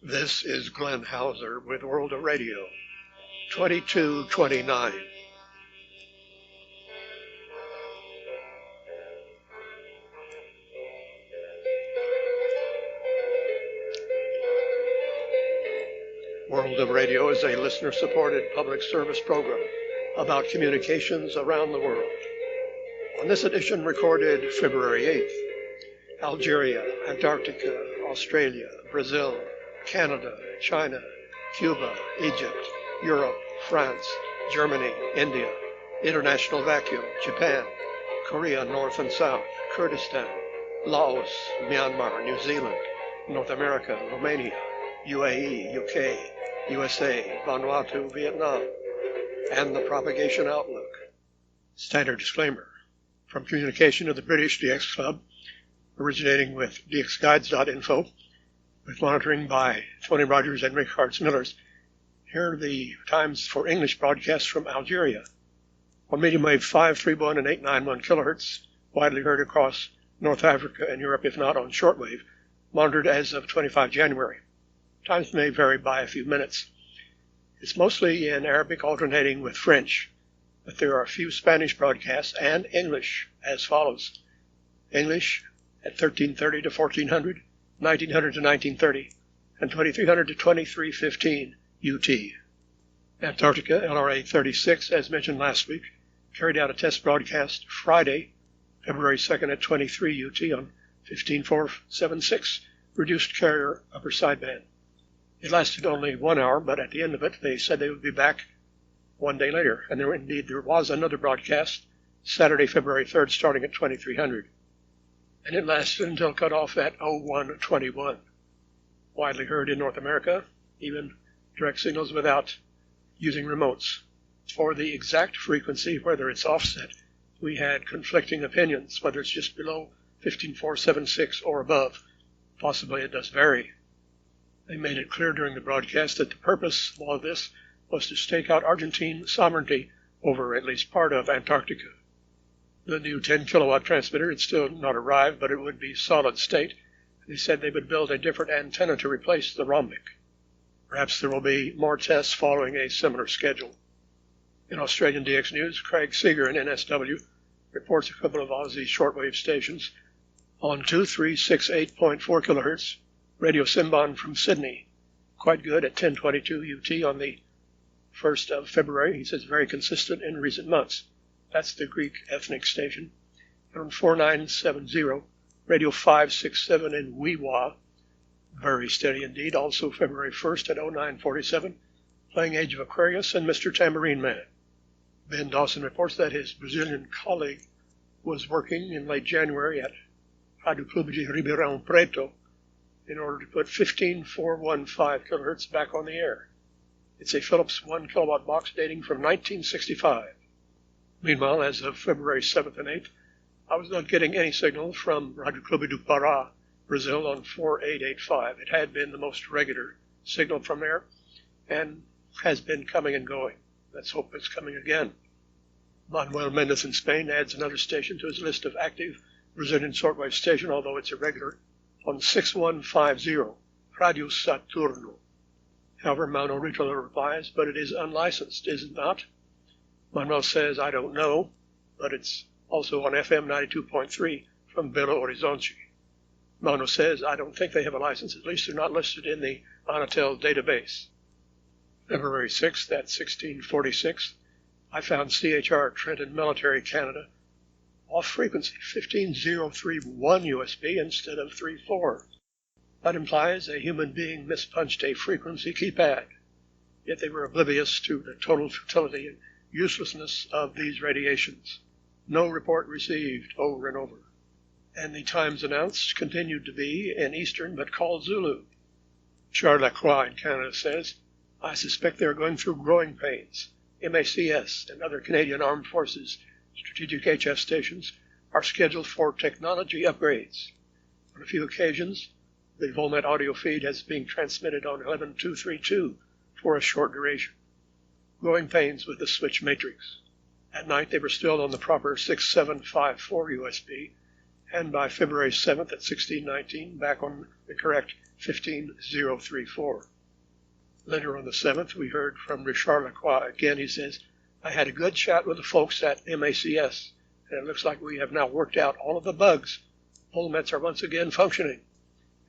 This is Glenn Hauser with World of Radio, 2229. World of Radio is a listener-supported public service program about communications around the world. On this edition, recorded February 8th, Algeria, Antarctica, Australia, Brazil, Canada, China, Cuba, Egypt, Europe, France, Germany, India, International Vacuum, Japan, Korea North and South, Kurdistan, Laos, Myanmar, New Zealand, North America, Romania, UAE, UK, USA, Vanuatu, Vietnam, and the Propagation Outlook. Standard disclaimer. From communication of the British DX Club, originating with dxguides.info, with monitoring by Tony Rogers and Rick Hartz-Millers. Here are the times for English broadcasts from Algeria. On medium wave 531 and 891 kilohertz, widely heard across North Africa and Europe, if not on shortwave, monitored as of 25 January. Times may vary by a few minutes. It's mostly in Arabic alternating with French, but there are a few Spanish broadcasts and English as follows. English at 1330 to 1400, 1900 to 1930, and 2300 to 2315 UT. Antarctica, LRA 36, as mentioned last week, carried out a test broadcast Friday, February 2nd at 23 UT on 15476, reduced carrier upper sideband. It lasted only 1 hour, but at the end of it, they said they would be back one day later, and there was another broadcast Saturday, February 3rd, starting at 2300. And it lasted until cut off at 0121. Widely heard in North America, even direct signals without using remotes. For the exact frequency, whether it's offset, we had conflicting opinions, whether it's just below 15476 or above. Possibly it does vary. They made it clear during the broadcast that the purpose of all of this was to stake out Argentine sovereignty over at least part of Antarctica. The new 10-kilowatt transmitter had still not arrived, but it would be solid state. They said they would build a different antenna to replace the rhombic. Perhaps there will be more tests following a similar schedule. In Australian DX News, Craig Seeger in NSW reports a couple of Aussie shortwave stations on 2368.4 kilohertz, Radio Simbon from Sydney. Quite good at 1022 UT on the 1st of February. He says very consistent in recent months. That's the Greek ethnic station. And on 4970, Radio 567 in Wee-Waa, very steady indeed, also February 1st at 0947, playing Age of Aquarius and Mr. Tambourine Man. Ben Dawson reports that his Brazilian colleague was working in late January at Rádio Clube de Ribeirão Preto in order to put 15415 kilohertz back on the air. It's a Philips 1 kilowatt box dating from 1965. Meanwhile, as of February 7th and 8th, I was not getting any signal from Rádio Clube do Pará, Brazil, on 4885. It had been the most regular signal from there and has been coming and going. Let's hope it's coming again. Manuel Mendes in Spain adds another station to his list of active Brazilian shortwave station, although it's irregular, on 6150, Radio Saturno. However, Mano Ritola replies, but it is unlicensed, is it not? Manuel says, I don't know, but it's also on FM 92.3 from Belo Horizonte. Mano says, I don't think they have a license, at least they're not listed in the Anatel database. February 6th at 1646, I found CHR Trenton Military Canada off frequency 15031 USB instead of 34. That implies a human being mispunched a frequency keypad, yet they were oblivious to the total futility and uselessness of these radiations. No report received over and over. And the times announced continued to be in Eastern but called Zulu. Charles Lacroix in Canada says, I suspect they are going through growing pains. MACS and other Canadian Armed Forces strategic HF stations are scheduled for technology upgrades. On a few occasions, the Volnet audio feed has been transmitted on 11232 for a short duration. Growing pains with the switch matrix. At night, they were still on the proper 6754 USB, and by February 7th at 1619, back on the correct 15034. Later on the 7th, we heard from Richard Lacroix again. He says, I had a good chat with the folks at MACS, and it looks like we have now worked out all of the bugs. Volmets are once again functioning.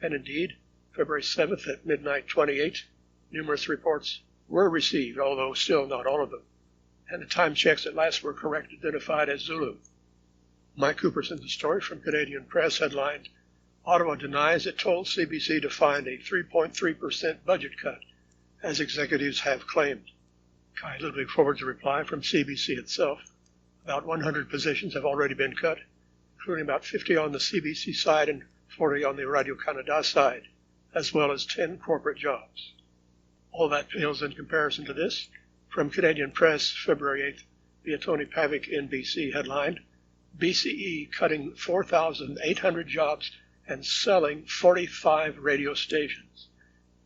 And indeed, February 7th at midnight 28, numerous reports were received, although still not all of them. And the time checks at last were correct, identified as Zulu. Mike Cooper sent the story from Canadian Press, headlined, Ottawa denies it told CBC to find a 3.3% budget cut, as executives have claimed. Kai Ludwig forwards a reply from CBC itself. About 100 positions have already been cut, including about 50 on the CBC side and 40 on the Radio-Canada side, as well as 10 corporate jobs. All that pales in comparison to this. From Canadian Press, February 8th, via Tony Pavic in BC, headlined, BCE cutting 4,800 jobs and selling 45 radio stations.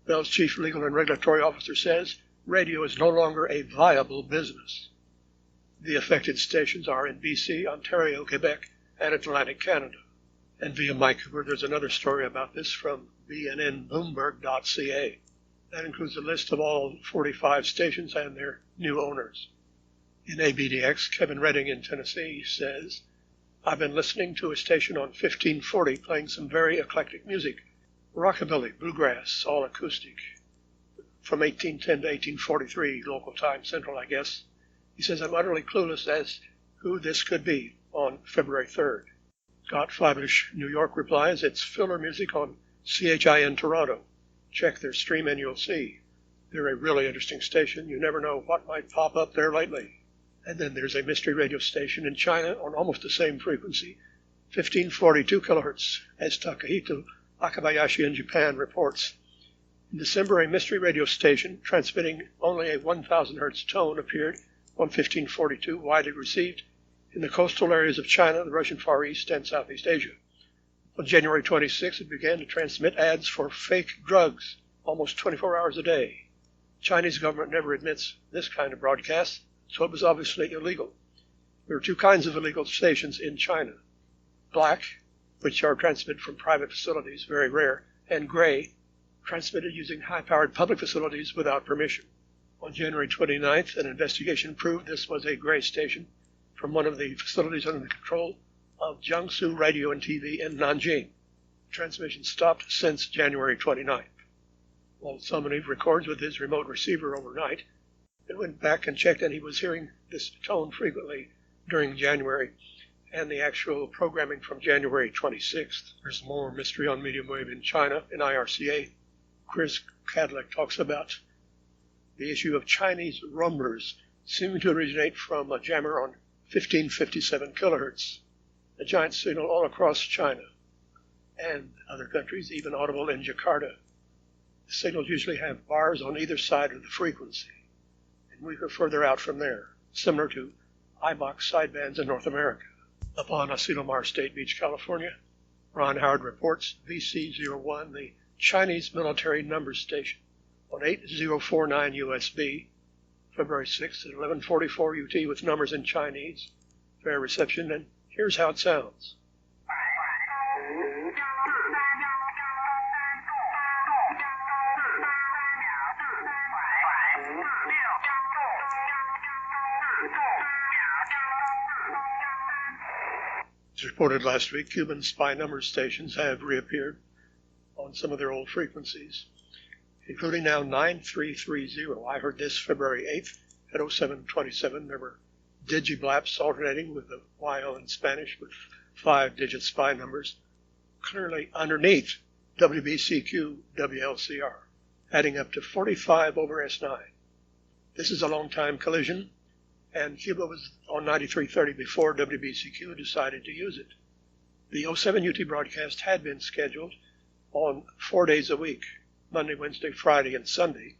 Bell's chief legal and regulatory officer says radio is no longer a viable business. The affected stations are in BC, Ontario, Quebec, and Atlantic Canada. And via Mike Cooper, there's another story about this from bnnbloomberg.ca. That includes a list of all 45 stations and their new owners. In ABDX, Kevin Redding in Tennessee says, I've been listening to a station on 1540 playing some very eclectic music. Rockabilly, bluegrass, all acoustic. From 1810 to 1843, local time, central, I guess. He says, I'm utterly clueless as who this could be on February 3rd. Scott Flabish, New York, replies, it's filler music on CHIN Toronto. Check their stream and you'll see. They're a really interesting station. You never know what might pop up there lately. And then there's a mystery radio station in China on almost the same frequency, 1542 kilohertz, as Takahito Akabayashi in Japan reports. In December, a mystery radio station transmitting only a 1,000 hertz tone appeared on 1542, widely received in the coastal areas of China, the Russian Far East, and Southeast Asia. On January 26, it began to transmit ads for fake drugs almost 24 hours a day. The Chinese government never admits this kind of broadcast, so it was obviously illegal. There are two kinds of illegal stations in China. Black, which are transmitted from private facilities, very rare, and gray, transmitted using high-powered public facilities without permission. On January 29th, an investigation proved this was a gray station from one of the facilities under the control of Jiangsu Radio and TV in Nanjing. Transmission stopped since January 29th. Walt Summoneve records with his remote receiver overnight and went back and checked, and he was hearing this tone frequently during January and the actual programming from January 26th. There's more mystery on medium wave in China in IRCA. Chris Cadillac talks about the issue of Chinese rumblers seeming to originate from a jammer on 1557 kilohertz, a giant signal all across China and other countries, even audible in Jakarta. The signals usually have bars on either side of the frequency, and we go further out from there, similar to IBOX sidebands in North America. Upon Asilomar State Beach, California, Ron Howard reports VC01, the Chinese military number station, on 8049 USB, February 6th at 1144 UT with numbers in Chinese. Fair reception, and here's how it sounds. As reported last week, Cuban spy number stations have reappeared on some of their old frequencies, including now 9330. I heard this February 8th at 0727. There were digiblaps alternating with the YL in Spanish with 5-digit spy numbers, clearly underneath WBCQ WLCR, adding up to 45 over S9. This is a long-time collision, and Cuba was on 9330 before WBCQ decided to use it. The 07 UT broadcast had been scheduled on 4 days a week, Monday, Wednesday, Friday, and Sunday,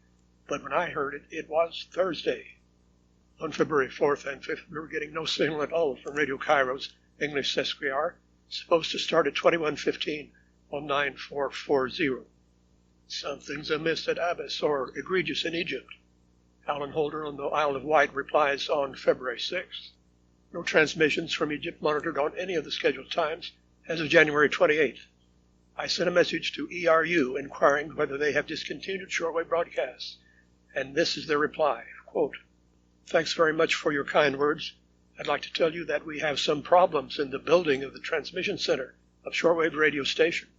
but when I heard it, it was Thursday. On February 4th and 5th, we were getting no signal at all from Radio Cairo's English Sesquiar, supposed to start at 21:15 on 9440. Something's amiss at Abyss, or egregious in Egypt. Alan Holder on the Isle of Wight replies on February 6th. No transmissions from Egypt monitored on any of the scheduled times As of January 28th, I sent a message to ERU inquiring whether they have discontinued shortwave broadcasts, and this is their reply, quote, "Thanks very much for your kind words. I'd like to tell you that we have some problems in the building of the transmission center of shortwave radio station.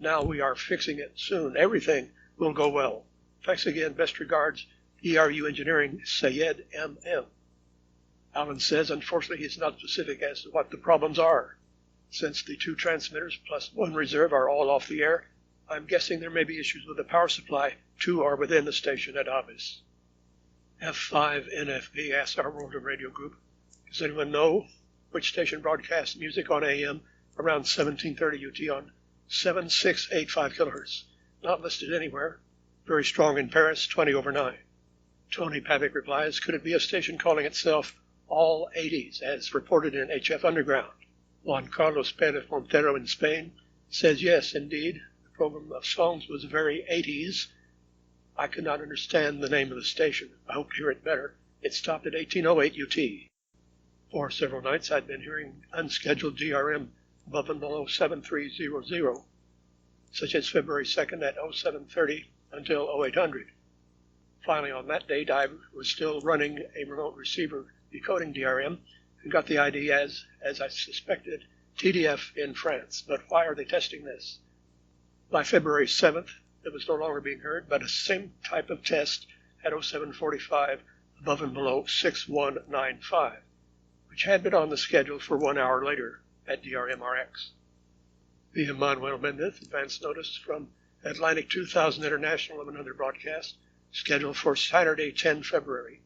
Now we are fixing it soon. Everything will go well. Thanks again. Best regards, ERU Engineering, Sayed M.M." Allen says, unfortunately, he's not specific as to what the problems are. Since the 2 transmitters plus 1 reserve are all off the air, I'm guessing there may be issues with the power supply. 2 are within the station at Avis. F5NFB asked our World of Radio group, "Does anyone know which station broadcasts music on AM around 1730 UT on 7685 kHz? Not listed anywhere. Very strong in Paris, 20 over 9. Tony Pavic replies, "Could it be a station calling itself All 80s, as reported in HF Underground?" Juan Carlos Pérez Montero in Spain says, "Yes, indeed. The program of songs was very 80s. I could not understand the name of the station. I hope to hear it better. It stopped at 1808 UT. For several nights I'd been hearing unscheduled DRM above and below 7300, such as February 2nd at 0730 until 0800. Finally, on that date, I was still running a remote receiver decoding DRM and got the ID as I suspected, TDF in France. But why are they testing this? By February 7th, it was no longer being heard, but a same type of test at 0745 above and below 6195, which had been on the schedule for 1 hour later at DRMRX. Via Manuel Mendez, advance notice from Atlantic 2000 International of another broadcast scheduled for Saturday, 10 February,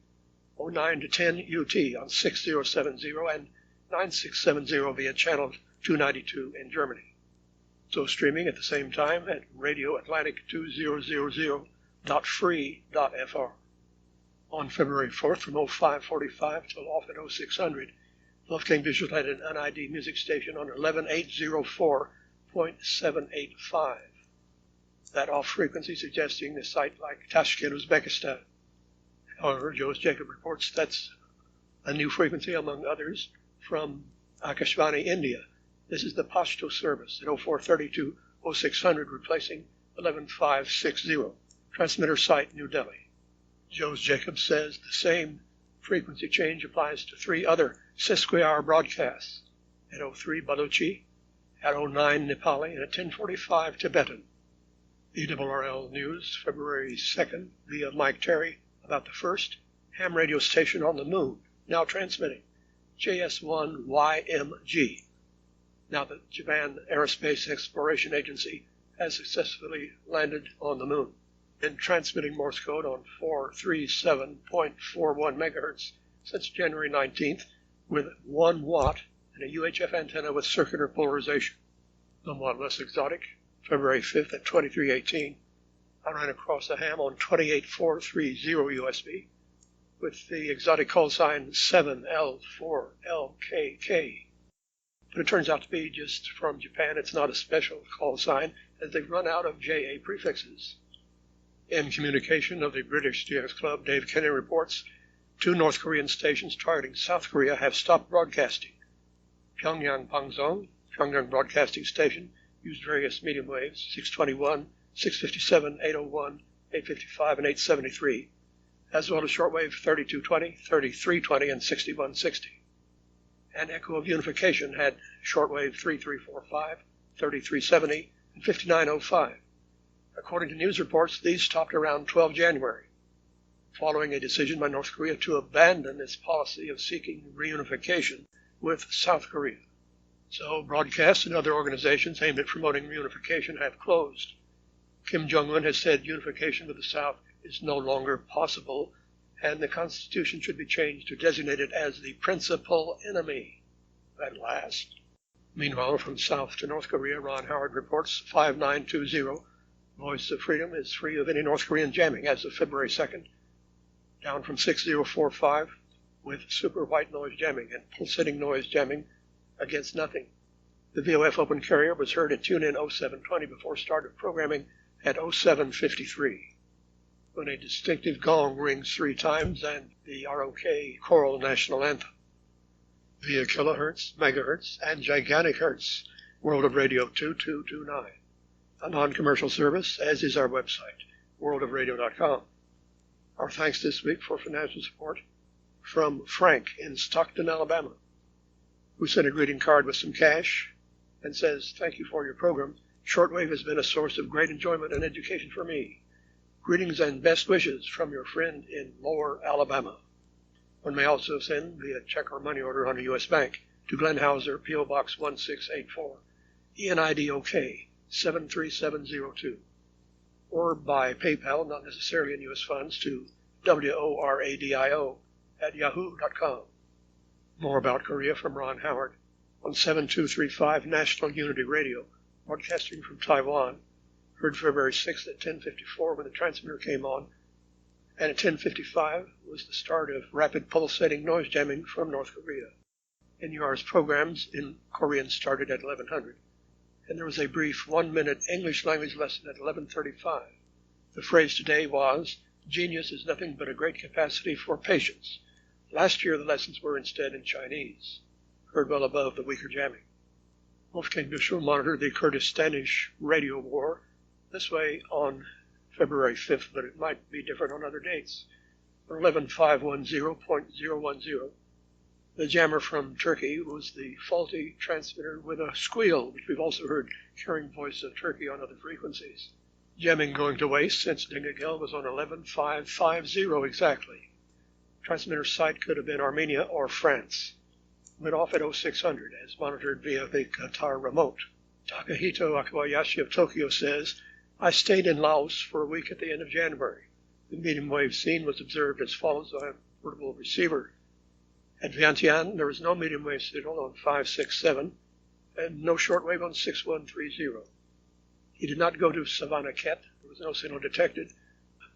09 to 10 UT on 6070 and 9670 via channel 292 in Germany. So streaming at the same time at radioatlantic2000.free.fr. On February 4th from 0545 till off at 0600, Wolfgang Visual had an UNID music station on 11804.785. That off frequency suggesting a site like Tashkent, Uzbekistan. However, Joost Jacob reports that's a new frequency, among others, from Akashvani, India. This is the Pashto service at 0432 0600, replacing 11560. Transmitter site, New Delhi. Joost Jacob says the same frequency change applies to 3 other sesquihour broadcasts at 03 Baluchi, at 09 Nepali, and at 1045 Tibetan. ERRL News, February 2nd, via Mike Terry, about the first ham radio station on the moon, now transmitting, JS1YMG. Now that Japan Aerospace Exploration Agency has successfully landed on the moon and transmitting Morse code on 437.41 megahertz since January 19th with 1 watt and a UHF antenna with circular polarization. Somewhat less exotic, February 5th at 2318, I ran across a ham on 28430 USB with the exotic call sign 7L4LKK. But it turns out to be just from Japan. It's not a special call sign, as they've run out of JA prefixes. In communication of the British DX Club, Dave Kenny reports 2 North Korean stations targeting South Korea have stopped broadcasting. Pyongyang Pangzong, Pyongyang Broadcasting Station, used various medium waves, 621, 657, 801, 855, and 873, as well as shortwave 3220, 3320, and 6160. And Echo of Unification had shortwave 3345, 3370, and 5905. According to news reports, these stopped around 12 January, following a decision by North Korea to abandon its policy of seeking reunification with South Korea. So broadcasts and other organizations aimed at promoting reunification have closed. Kim Jong-un has said unification with the South is no longer possible, and the Constitution should be changed to designate it as the principal enemy at last. Meanwhile, from South to North Korea, Ron Howard reports 5920. Voice of Freedom is free of any North Korean jamming as of February 2nd, down from 6045 with super white noise jamming and pulsating noise jamming against nothing. The VOF open carrier was heard at tune-in 0720 before start of programming at 0753, when a distinctive gong rings 3 times and the ROK choral national anthem. Via kilohertz, megahertz, and gigantic hertz, World of Radio 2229. A non-commercial service, as is our website, worldofradio.com. Our thanks this week for financial support from Frank in Stockton, Alabama, who sent a greeting card with some cash and says, "Thank you for your program. Shortwave has been a source of great enjoyment and education for me. Greetings and best wishes from your friend in Lower Alabama." One may also send via check or money order on a U.S. bank to Glenn Hauser, P.O. Box 1684, ENIDOK 73702, or by PayPal, not necessarily in U.S. funds, to WORADIO@yahoo.com. More about Korea from Ron Howard on 7235 National Unity Radio, broadcasting from Taiwan. Heard February 6th at 10:54 when the transmitter came on, and at 10:55 was the start of rapid pulsating noise jamming from North Korea. NUR's programs in Korean started at 1100, and there was a brief 1-minute English language lesson at 11:35. The phrase today was, "Genius is nothing but a great capacity for patience." Last year the lessons were instead in Chinese, heard well above the weaker jamming. Wolfgang Büschel monitored the Kurdistanish radio war this way on February 5th, but it might be different on other dates. 11510.010. The jammer from Turkey was the faulty transmitter with a squeal, which we've also heard carrying voice of Turkey on other frequencies. Jamming going to waste since Dingagel was on 11550 exactly. Transmitter site could have been Armenia or France. Went off at 0600 as monitored via the Qatar remote. Takahito Akawayashi of Tokyo says, "I stayed in Laos for a week at the end of January. The medium wave scene was observed as follows on a portable receiver. At Vientiane, there was no medium wave signal on 567 and no shortwave on 6130. He did not go to Savannah Ket. There was no signal detected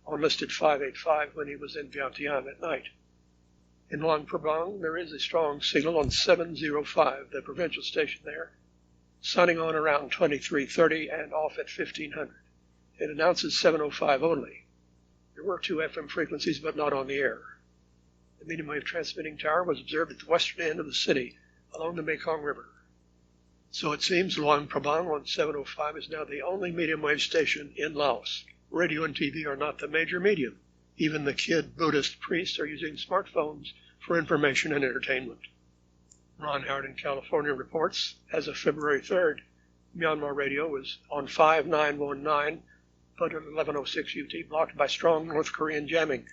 on listed 585 when he was in Vientiane at night. In Luang Prabang, there is a strong signal on 705, the provincial station there, sounding on around 2330 and off at 1500. It announces 705 only. There were 2 FM frequencies, but not on the air. The medium wave transmitting tower was observed at the western end of the city along the Mekong River. So it seems Luang Prabang on 705 is now the only medium wave station in Laos. Radio and TV are not the major medium. Even the kid Buddhist priests are using smartphones for information and entertainment. Ron Howard in California reports, as of February 3rd, Myanmar radio was on 5919, but at 1106 UT blocked by strong North Korean jamming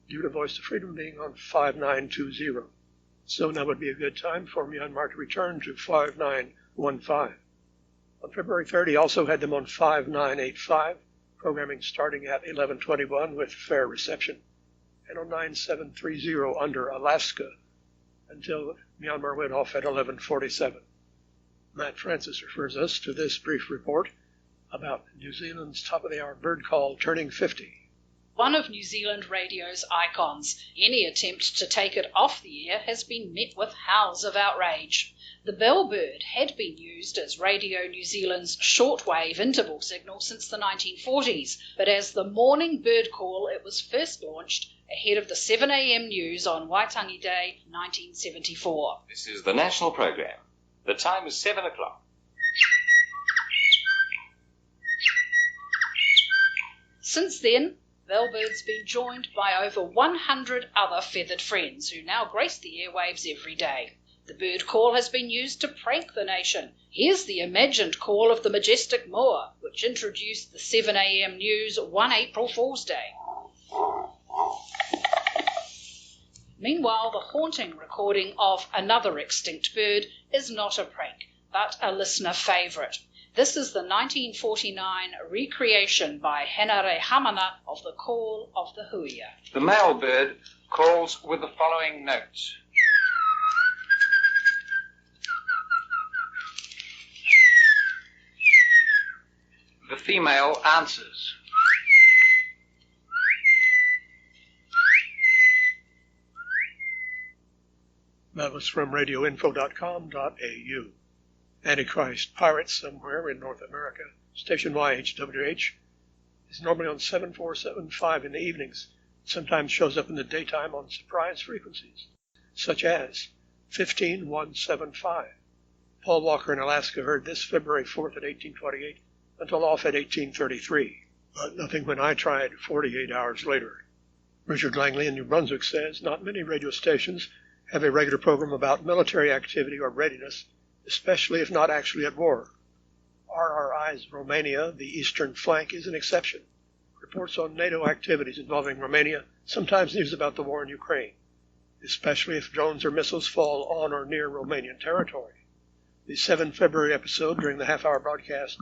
due to Voice of Freedom being on 5920. So now would be a good time for Myanmar to return to 5915. On February 3rd, he also had them on 5985, programming starting at 1121 with fair reception, and on 9730 under Alaska until Myanmar went off at 1147. Matt Francis refers us to this brief report about New Zealand's top-of-the-hour bird call turning 50. One of New Zealand radio's icons. Any attempt to take it off the air has been met with howls of outrage. The bellbird had been used as Radio New Zealand's shortwave interval signal since the 1940s, but as the morning bird call it was first launched ahead of the 7 a.m. news on Waitangi Day 1974. This is the national programme. The time is 7 o'clock. Since then, Bellbird's been joined by over 100 other feathered friends who now grace the airwaves every day. The bird call has been used to prank the nation. Here's the imagined call of the majestic moa, which introduced the 7 a.m. news one April Fool's Day. Meanwhile, the haunting recording of another extinct bird is not a prank, but a listener favourite. This is the 1949 recreation by Henare Hamana of the call of the huia. The male bird calls with the following notes. The female answers. That was from radioinfo.com.au. Antichrist Pirates somewhere in North America, station YHWH, is normally on 7475 in the evenings. It sometimes shows up in the daytime on surprise frequencies, such as 15175. Paul Walker in Alaska heard this February 4th at 1828 until off at 1833, but nothing when I tried 48 hours later. Richard Langley in New Brunswick says, not many radio stations have a regular program about military activity or readiness, especially if not actually at war. RRI's Romania, the eastern flank, is an exception. Reports on NATO activities involving Romania, sometimes news about the war in Ukraine, especially if drones or missiles fall on or near Romanian territory. The 7 February episode during the half-hour broadcast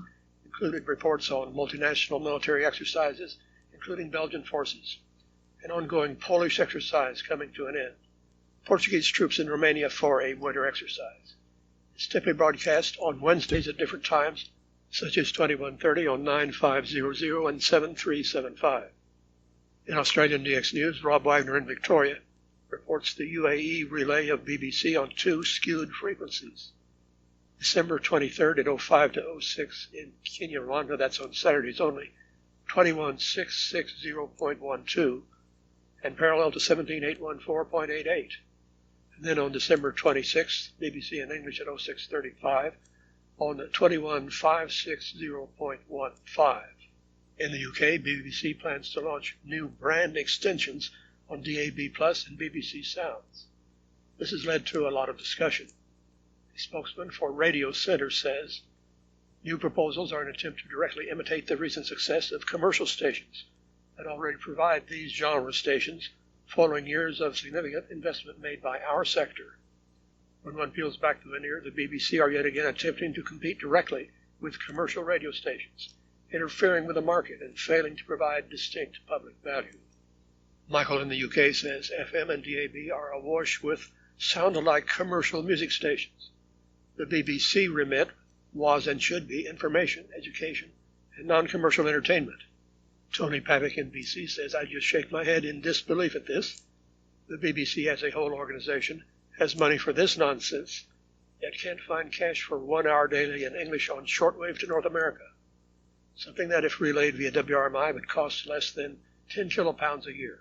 included reports on multinational military exercises, including Belgian forces, an ongoing Polish exercise coming to an end, Portuguese troops in Romania for a winter exercise. It's typically broadcast on Wednesdays at different times, such as 21:30 on 9500 and 7375. In Australian DX News, Rob Wagner in Victoria reports the UAE relay of BBC on 2 skewed frequencies. December 23rd at 05 to 06 in Kinyarwanda, that's on Saturdays only, 21660.12, and parallel to 17814.88. And then on December 26th, BBC in English at 0635 on 21560.15. In the UK, BBC plans to launch new brand extensions on DAB Plus and BBC Sounds. This has led to a lot of discussion. A spokesman for Radio Centre says, new proposals are an attempt to directly imitate the recent success of commercial stations that already provide these genre stations following years of significant investment made by our sector. When one peels back the veneer, the BBC are yet again attempting to compete directly with commercial radio stations, interfering with the market and failing to provide distinct public value. Michael in the UK says FM and DAB are awash with sound-alike commercial music stations. The BBC remit was and should be information, education, and non-commercial entertainment. Tony Pavick in BC says, I just shake my head in disbelief at this. The BBC as a whole organization has money for this nonsense, yet can't find cash for 1 hour daily in English on shortwave to North America, something that if relayed via WRMI would cost less than 10 kilopounds a year.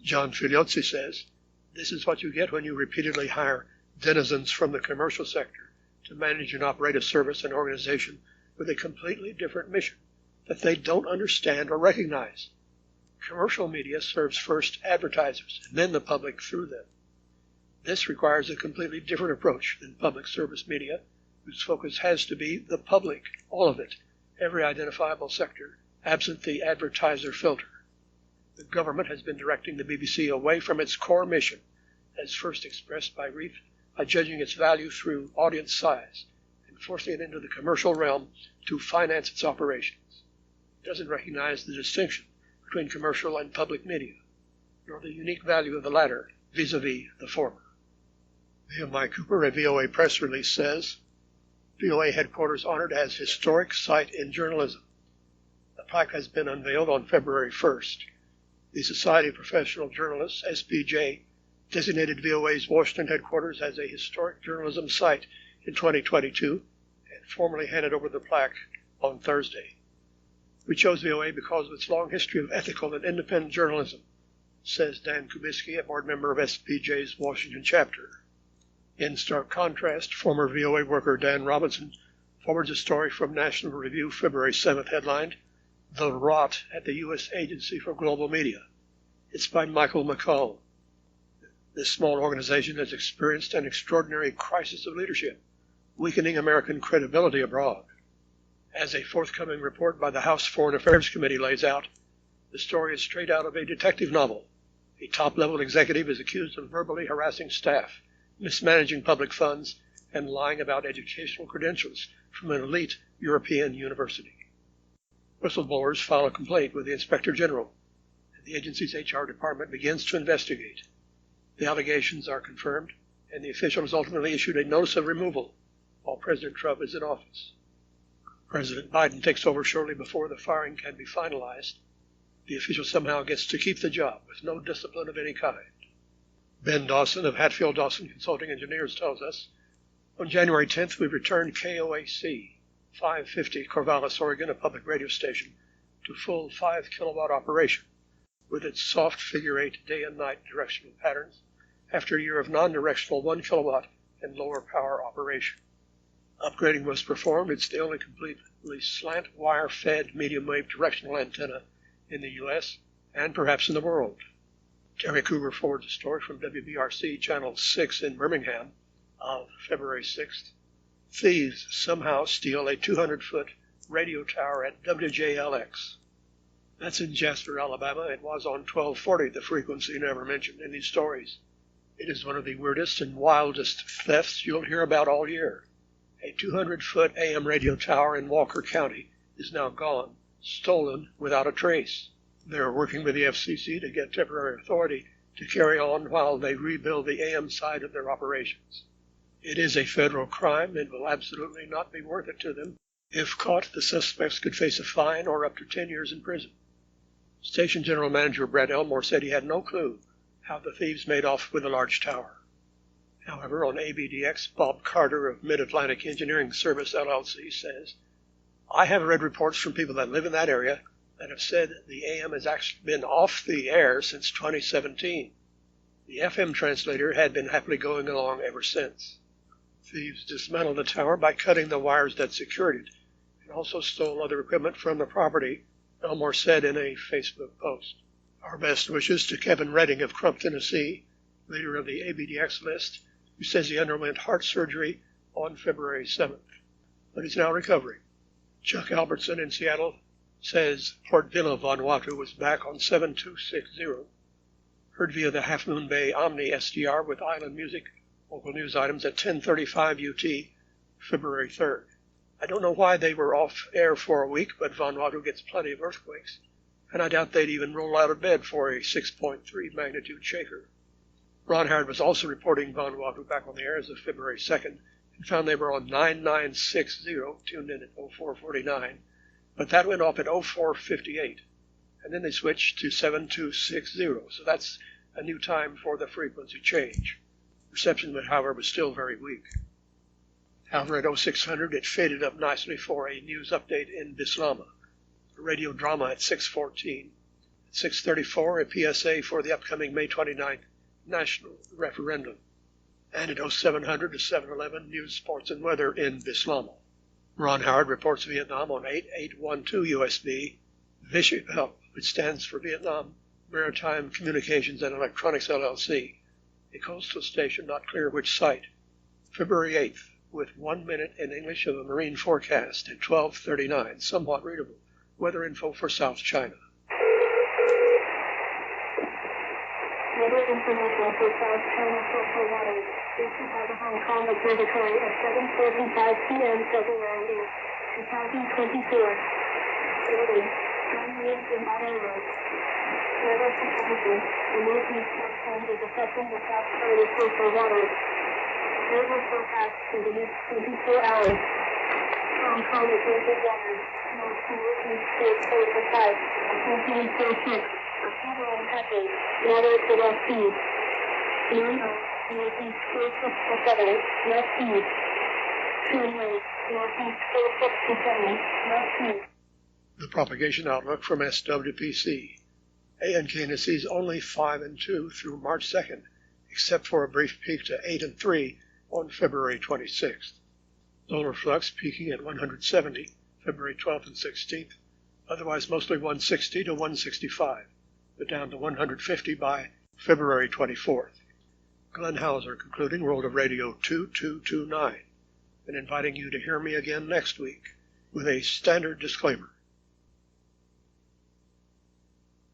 John Filiozzi says, this is what you get when you repeatedly hire denizens from the commercial sector to manage and operate a service and organization with a completely different mission that they don't understand or recognize. Commercial media serves first advertisers and then the public through them. This requires a completely different approach than public service media, whose focus has to be the public, all of it, every identifiable sector, absent the advertiser filter. The government has been directing the BBC away from its core mission, as first expressed by Reef, by judging its value through audience size and forcing it into the commercial realm to finance its operations. It doesn't recognize the distinction between commercial and public media, nor the unique value of the latter vis-a-vis the former. Via Mike Cooper, a VOA press release says, VOA headquarters honored as historic site in journalism. The plaque has been unveiled on February 1st. The Society of Professional Journalists, SPJ, designated VOA's Washington headquarters as a historic journalism site in 2022 and formally handed over the plaque on Thursday. We chose VOA because of its long history of ethical and independent journalism, says Dan Kubisky, a board member of SPJ's Washington chapter. In stark contrast, former VOA worker Dan Robinson forwards a story from National Review, February 7th, headlined, The Rot at the U.S. Agency for Global Media. It's by Michael McCall. This small organization has experienced an extraordinary crisis of leadership, weakening American credibility abroad. As a forthcoming report by the House Foreign Affairs Committee lays out, the story is straight out of a detective novel. A top-level executive is accused of verbally harassing staff, mismanaging public funds, and lying about educational credentials from an elite European university. Whistleblowers file a complaint with the Inspector General, and the agency's HR department begins to investigate. The allegations are confirmed, and the official has ultimately issued a notice of removal while President Trump is in office. President Biden takes over shortly before the firing can be finalized. The official somehow gets to keep the job with no discipline of any kind. Ben Dawson of Hatfield Dawson Consulting Engineers tells us, on January 10th, we returned KOAC 550 Corvallis, Oregon, a public radio station, to full 5-kilowatt operation with its soft figure-8 day and night directional patterns after a year of non-directional 1-kilowatt and lower power operation. Upgrading was performed. It's the only completely slant wire-fed medium-wave directional antenna in the U.S. and perhaps in the world. Terry Cooper forwards a story from WBRC Channel 6 in Birmingham of February 6th. Thieves somehow steal a 200-foot radio tower at WJLX. That's in Jasper, Alabama. It was on 1240, the frequency never mentioned in these stories. It is one of the weirdest and wildest thefts you'll hear about all year. A 200-foot AM radio tower in Walker County is now gone, stolen without a trace. They're working with the FCC to get temporary authority to carry on while they rebuild the AM side of their operations. It is a federal crime and will absolutely not be worth it to them. If caught, the suspects could face a fine or up to 10 years in prison. Station General Manager Brett Elmore said he had no clue how the thieves made off with a large tower. However, on ABDX, Bob Carter of Mid-Atlantic Engineering Service, LLC, says, I have read reports from people that live in that area that have said the AM has actually been off the air since 2017. The FM translator had been happily going along ever since. Thieves dismantled the tower by cutting the wires that secured it and also stole other equipment from the property, Elmore said in a Facebook post. Our best wishes to Kevin Redding of Crump, Tennessee, leader of the ABDX list, who says he underwent heart surgery on February 7th, but is now recovering. Chuck Albertson in Seattle says Port Vila, Vanuatu was back on 7260, heard via the Half Moon Bay Omni SDR with island music, local news items at 10:35 UT, February 3rd. I don't know why they were off air for a week, but Vanuatu gets plenty of earthquakes, and I doubt they'd even roll out of bed for a 6.3 magnitude shaker. Ron Howard was also reporting Vanuatu back on the air as of February 2nd and found they were on 9960, tuned in at 0449, but that went off at 0458, and then they switched to 7260, so that's a new time for the frequency change. Reception, however, was still very weak. However, at 0600, it faded up nicely for a news update in Bislama, a radio drama at 6:14. At 6:34, a PSA for the upcoming May 29th national referendum. And at 0700 to 711, news, sports, and weather in Bislama. Ron Howard reports Vietnam on 8812 USB, VISHL, which stands for Vietnam Maritime Communications and Electronics LLC, a coastal station not clear which site. February 8th, with 1 minute in English of a marine forecast at 12:39, somewhat readable. Weather info for South China. Weather information for South China coastal waters. Issued by the Hong Kong Observatory at 7:45 p.m. February 8, 2024. Early, strong winds in auto roads. Weather forecasting. The northeast monsoon is affecting the South China coastal waters. Weather forecast for the next 24 hours. Hong Kong Atlantic waters. North to northeast states 45. 1446. Several patches, moderate to left speed. Northeast 46 left speed. Turn northeast 46 left speed. The propagation outlook from SWPC. ANKN sees only 5 and 2 through March 2nd, except for a brief peak to 8 and 3 on February 26th. Solar flux peaking at 170, February 12th and 16th, otherwise mostly 160 to 165. But down to 150 by February 24th. Glenn Hauser concluding World of Radio 2229 and inviting you to hear me again next week with a standard disclaimer.